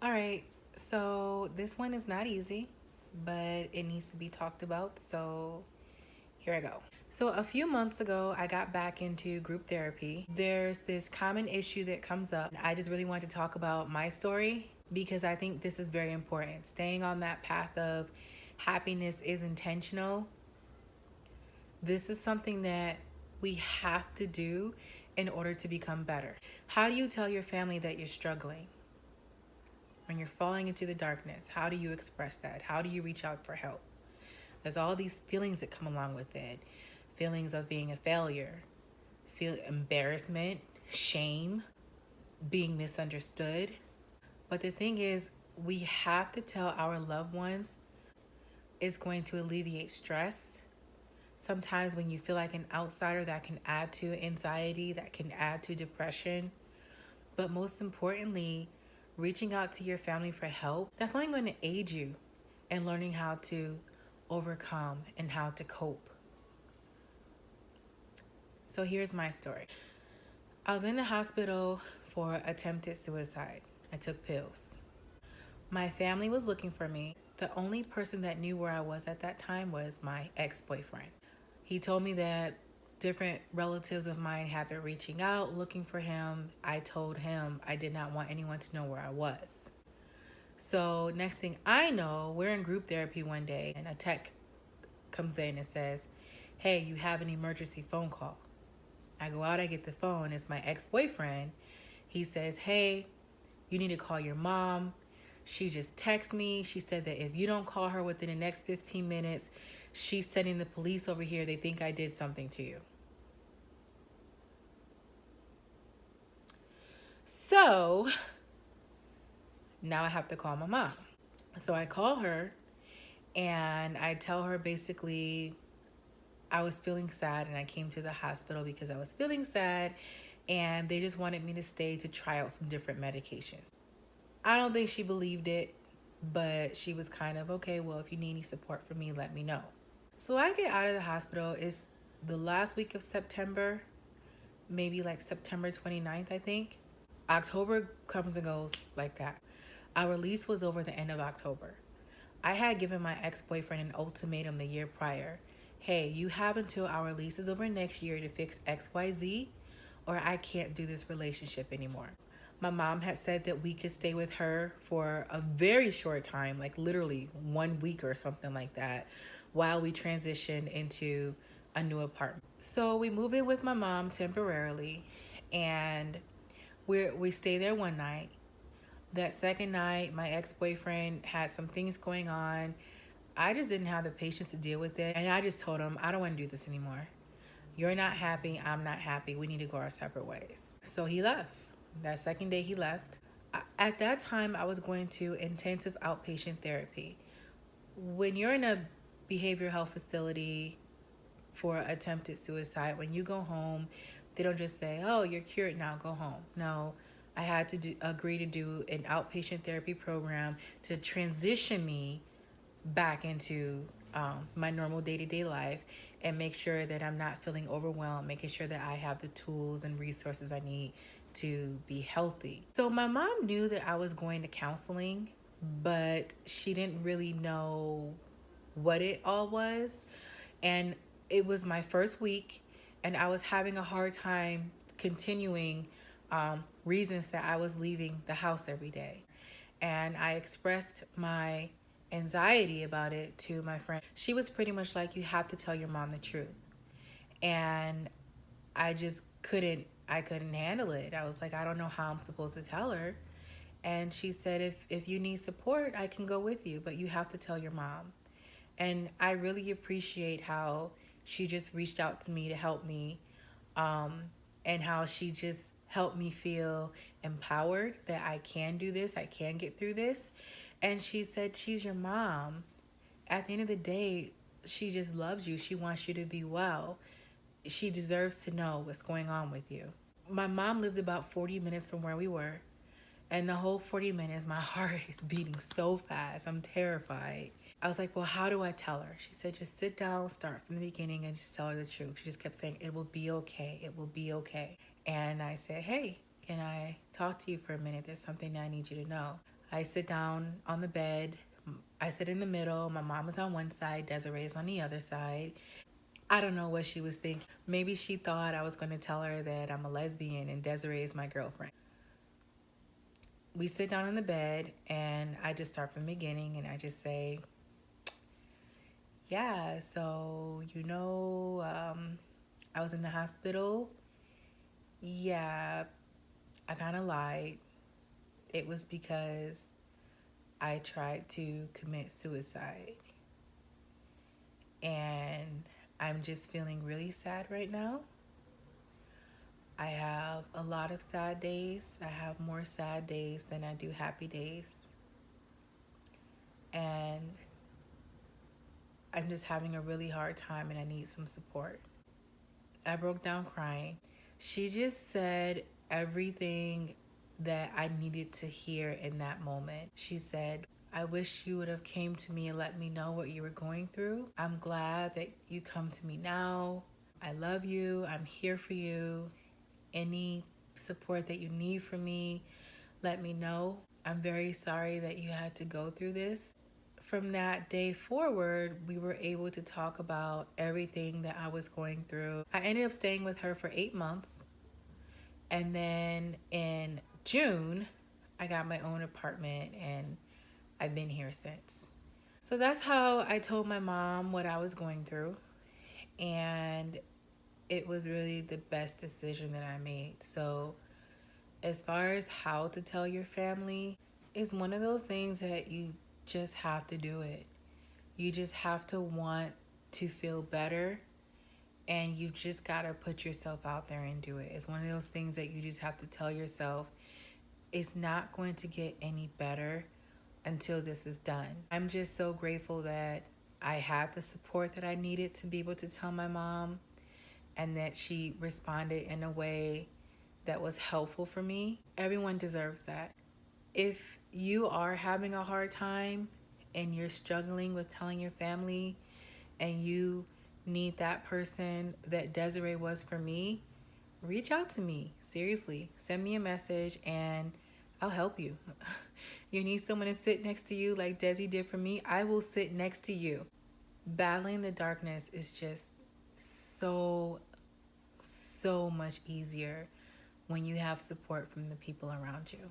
All right, so this one is not easy, but it needs to be talked about. So here I go. So a few months ago, I got back into group therapy. There's this common issue that comes up. I just really want to talk about my story because I think this is very important. Staying on that path of happiness is intentional. This is something that we have to do in order to become better. How do you tell your family that you're struggling? When you're falling into the darkness, how do you express that? How do you reach out for help? There's all these feelings that come along with it. Feelings of being a failure, feel embarrassment, shame, being misunderstood. But the thing is, we have to tell our loved ones it's going to alleviate stress. Sometimes when you feel like an outsider, that can add to anxiety, that can add to depression. But most importantly, reaching out to your family for help, that's only going to aid you in learning how to overcome and how to cope. So here's my story. I was in the hospital for attempted suicide. I took pills. My family was looking for me. The only person that knew where I was at that time was my ex-boyfriend. He told me that different relatives of mine had been reaching out, looking for him. I told him I did not want anyone to know where I was. So next thing I know, we're in group therapy one day and a tech comes in and says, "Hey, you have an emergency phone call." I go out, I get the phone. It's my ex-boyfriend. He says, "Hey, you need to call your mom. She just texted me. She said that if you don't call her within the next 15 minutes, she's sending the police over here. They think I did something to you." So now I have to call my mom. So I call her and I tell her basically I was feeling sad and I came to the hospital because I was feeling sad and they just wanted me to stay to try out some different medications. I don't think she believed it, but she was kind of okay. Well, if you need any support from me, let me know. So I get out of the hospital. It's the last week of September, maybe like September 29th, I think. October comes and goes like that. Our lease was over the end of October. I had given my ex-boyfriend an ultimatum the year prior. Hey, you have until our lease is over next year to fix XYZ or I can't do this relationship anymore. My mom had said that we could stay with her for a very short time, like literally 1 week or something like that, while we transitioned into a new apartment. So we move in with my mom temporarily and we stay there one night. That second night, my ex-boyfriend had some things going on. I just didn't have the patience to deal with it. And I just told him, I don't want to do this anymore. You're not happy. I'm not happy. We need to go our separate ways. So he left. That second day he left. At that time, I was going to intensive outpatient therapy. When you're in a behavioral health facility for attempted suicide, when you go home, they don't just say, "Oh, you're cured now, go home." No, I had to agree to do an outpatient therapy program to transition me back into my normal day-to-day life and make sure that I'm not feeling overwhelmed, making sure that I have the tools and resources I need to be healthy. So my mom knew that I was going to counseling, but she didn't really know what it all was. And it was my first week, and I was having a hard time continuing reasons that I was leaving the house every day. And I expressed my anxiety about it to my friend. She was pretty much like, you have to tell your mom the truth. And I just I couldn't handle it. I was like, I don't know how I'm supposed to tell her. And she said, if you need support, I can go with you, but you have to tell your mom. And I really appreciate how she just reached out to me to help me, and how she just helped me feel empowered that I can do this, I can get through this. And she said, she's your mom. At the end of the day, she just loves you. She wants you to be well. She deserves to know what's going on with you. My mom lived about 40 minutes from where we were. And the whole 40 minutes, my heart is beating so fast. I'm terrified. I was like, well, how do I tell her? She said, just sit down, start from the beginning, and just tell her the truth. She just kept saying, it will be okay. It will be okay. And I said, hey, can I talk to you for a minute? There's something that I need you to know. I sit down on the bed. I sit in the middle. My mom is on one side, Desiree is on the other side. I don't know what she was thinking. Maybe she thought I was going to tell her that I'm a lesbian and Desiree is my girlfriend. We sit down on the bed and I just start from the beginning and I just say, yeah, so, I was in the hospital. Yeah, I kind of lied. It was because I tried to commit suicide. And I'm just feeling really sad right now. I have a lot of sad days. I have more sad days than I do happy days. And I'm just having a really hard time and I need some support. I broke down crying. She just said everything that I needed to hear in that moment. She said, I wish you would have came to me and let me know what you were going through. I'm glad that you come to me now. I love you. I'm here for you. Any support that you need from me, let me know. I'm very sorry that you had to go through this. From that day forward, we were able to talk about everything that I was going through. I ended up staying with her for 8 months. And then in June, I got my own apartment and I've been here since. So that's how I told my mom what I was going through. And it was really the best decision that I made. So, as far as how to tell your family, it's one of those things that you just have to do it. You just have to want to feel better and you just got to put yourself out there and do it. It's one of those things that you just have to tell yourself it's not going to get any better until this is done. I'm just so grateful that I had the support that I needed to be able to tell my mom and that she responded in a way that was helpful for me. Everyone deserves that. If you are having a hard time and you're struggling with telling your family and you need that person that Desiree was for me, reach out to me. Seriously, send me a message and I'll help you. You need someone to sit next to you like Desi did for me, I will sit next to you. Battling the darkness is just so much easier when you have support from the people around you.